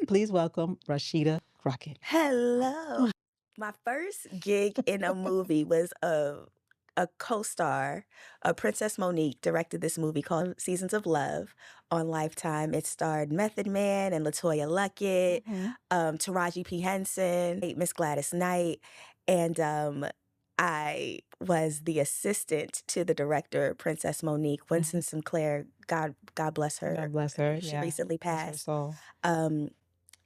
Please welcome Rasheda Crockett. Hello. My first gig in a movie was a co-star. Princess Monique directed this movie called Seasons of Love on Lifetime. It starred Method Man and LaToya Luckett, Taraji P. Henson, Miss Gladys Knight, and I was the assistant to the director, Princess Monique. Winston Sinclair, God bless her. God bless her. She Yeah. recently Bless her passed. soul.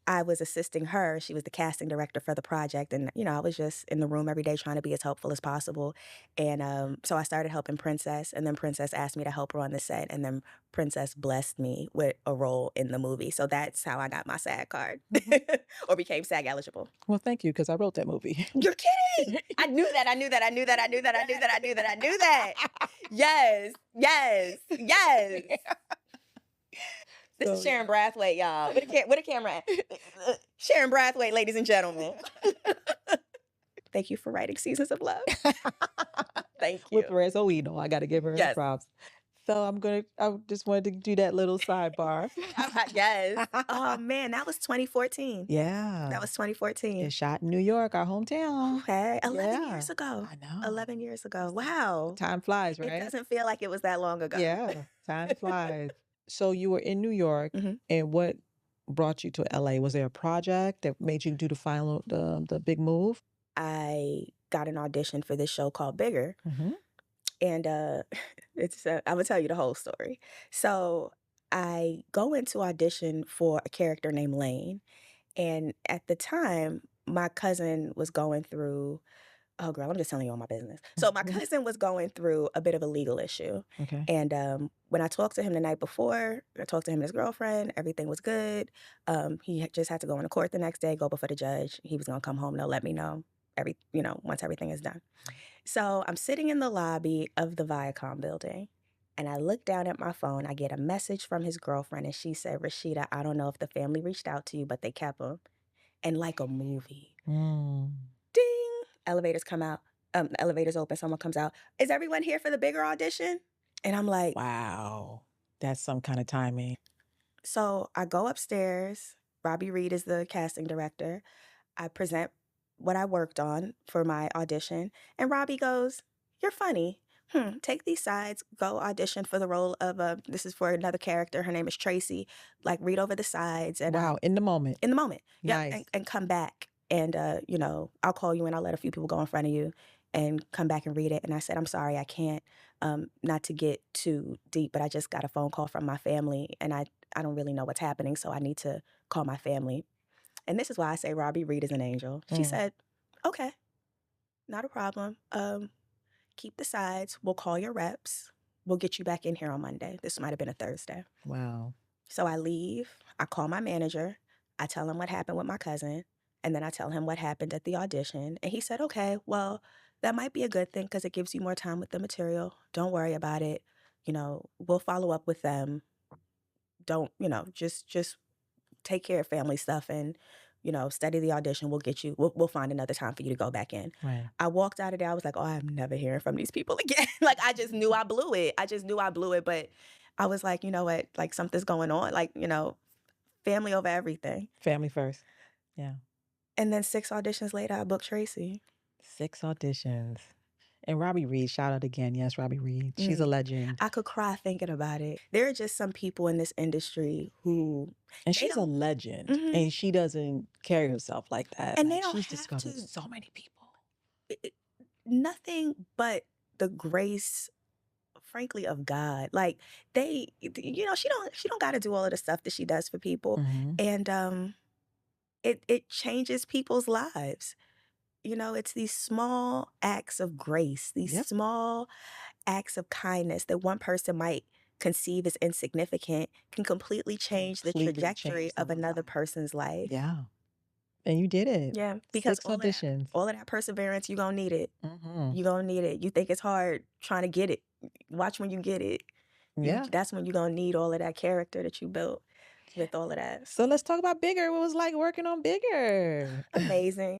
I was assisting her. She was the casting director for the project. And, I was just in the room every day trying to be as helpful as possible. And so I started helping Princess. And then Princess asked me to help her on the set. And then Princess blessed me with a role in the movie. So that's how I got my SAG card or became SAG eligible. Well, thank you, because I wrote that movie. You're kidding. I knew that. Yes. This is Sharon Brathwaite, y'all. Where the camera at? Sharon Brathwaite, ladies and gentlemen. Thank you for writing Seasons of Love. Thank you. With her, so we know I got to give her Yes. props. So I just wanted to do that little sidebar. Yes. Oh, man, that was 2014. Yeah. That was 2014. It's shot in New York, our hometown. Okay. 11 years ago. I know. 11 years ago. Wow. Time flies, right? It doesn't feel like it was that long ago. Yeah, time flies. So you were in New York, and what brought you to LA? Was there a project that made you do the big move? I got an audition for this show called Bigger. And it's I'm gonna tell you the whole story. So I go into audition for a character named Lane. And at the time, my cousin was going through, oh girl, I'm just telling you all my business. So my cousin was going through a bit of a legal issue. Okay. And when I talked to him the night before, I talked to him and his girlfriend, everything was good. He just had to go into court the next day, go before the judge. He was gonna come home and they'll let me know once everything is done. So I'm sitting in the lobby of the Viacom building and I look down at my phone. I get a message from his girlfriend and she said, Rasheda, I don't know if the family reached out to you, but they kept him. And like a movie, ding, elevators come out, the elevators open, someone comes out. Is everyone here for the Bigger audition? And I'm like, wow, that's some kind of timing. So I go upstairs. Robbie Reed is the casting director. I present what I worked on for my audition. And Robbie goes, you're funny. Take these sides, go audition for the role of this is for another character. Her name is Tracy. Like, read over the sides. And wow, in the moment. In the moment. Nice. Yeah, and come back. And, I'll call you and I'll let a few people go in front of you and come back and read it. And I said, I'm sorry, I can't, not to get too deep, but I just got a phone call from my family and I don't really know what's happening, so I need to call my family. And this is why I say Robbie Reed is an angel. She said, okay, not a problem. Keep the sides. We'll call your reps. We'll get you back in here on Monday. This might have been a Thursday. Wow. So I leave. I call my manager. I tell him what happened with my cousin. And then I tell him what happened at the audition. And he said, okay, well, that might be a good thing because it gives you more time with the material. Don't worry about it. We'll follow up with them. Don't, just take care of family stuff and, study the audition. We'll get you, we'll find another time for you to go back in. Right. I walked out of there. I was like, oh, I'm never hearing from these people again. Like, I just knew I blew it. But I was like, you know what? Like, something's going on. Like, family over everything. Family first. Yeah. And then 6 auditions later, I booked Tracy. 6 auditions. And Robbie Reed, shout out again. Yes, Robbie Reed. She's a legend. I could cry thinking about it. There are just some people in this industry who... And she's a legend. And she doesn't carry herself like that. And they don't she's have discovered to. so many people. Nothing but the grace, frankly, of God. Like, she don't got to do all of the stuff that she does for people. And it changes people's lives. It's these small acts of grace, these small acts of kindness that one person might conceive as insignificant can completely change the trajectory of another person's life. Yeah. And you did it. Yeah. Because 6 auditions. All of that perseverance, you're going to need it. You're going to need it. You think it's hard trying to get it. Watch when you get it. Yeah. That's when you're going to need all of that character that you built with all of that. So let's talk about Bigger. What was it like working on Bigger? Amazing.